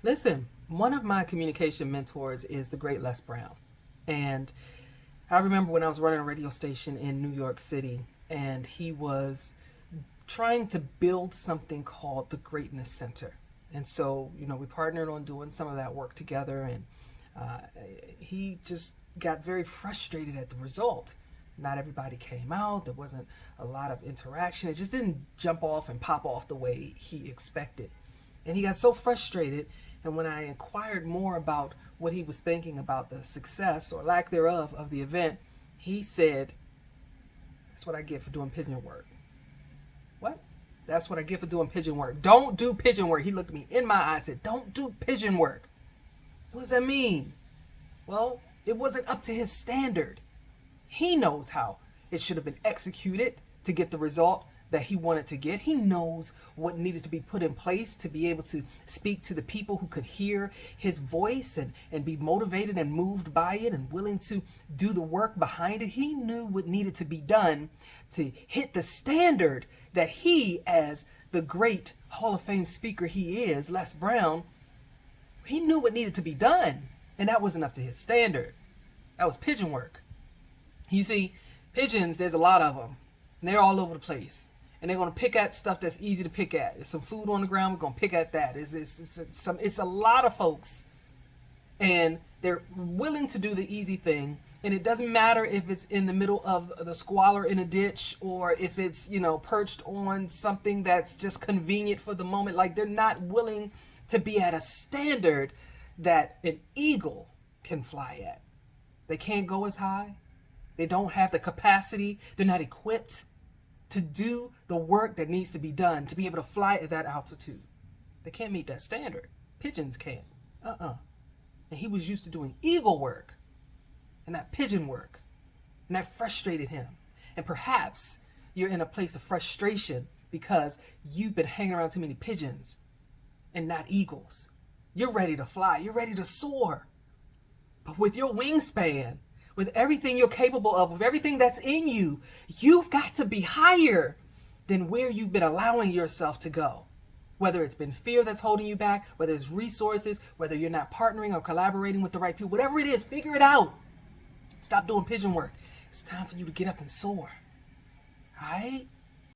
Listen, one of my communication mentors is the great Les Brown. And I remember when I was running a radio station in New York City, and he was trying to build something called the Greatness Center. And so, we partnered on doing some of that work together, and uh, he just got very frustrated at the result. Not everybody came out, there wasn't a lot of interaction, it just didn't jump off and pop off the way he expected. And he got so frustrated. And when I inquired more about what he was thinking about the success or lack thereof of the event, he said, "That's what I get for doing pigeon work." What? That's what I get for doing pigeon work. Don't do pigeon work. He looked me in my eye and said, "Don't do pigeon work." What does that mean? Well, it wasn't up to his standard. He knows how it should have been executed to get the result that he wanted to get. He knows what needed to be put in place to be able to speak to the people who could hear his voice and be motivated and moved by it and willing to do the work behind it. He knew what needed to be done to hit the standard that he, as the great Hall of Fame speaker he is, Les Brown, he knew what needed to be done. And that wasn't up to his standard. That was pigeon work. You see, pigeons, there's a lot of them. And they're all over the place. And they're going to pick at stuff that's easy to pick at. There's some food on the ground, we're going to pick at that. It's a lot of folks. And they're willing to do the easy thing. And it doesn't matter if it's in the middle of the squalor in a ditch or if it's, perched on something that's just convenient for the moment. Like, they're not willing to be at a standard that an eagle can fly at. They can't go as high. They don't have the capacity. They're not equipped to do the work that needs to be done to be able to fly at that altitude. They can't meet that standard. Pigeons can't. And he was used to doing eagle work and not pigeon work. And that frustrated him. And perhaps you're in a place of frustration because you've been hanging around too many pigeons and not eagles. You're ready to fly. You're ready to soar. But with your wingspan, with everything you're capable of, with everything that's in you, you've got to be higher than where you've been allowing yourself to go. Whether it's been fear that's holding you back, whether it's resources, whether you're not partnering or collaborating with the right people, whatever it is, figure it out. Stop doing pigeon work. It's time for you to get up and soar. All right?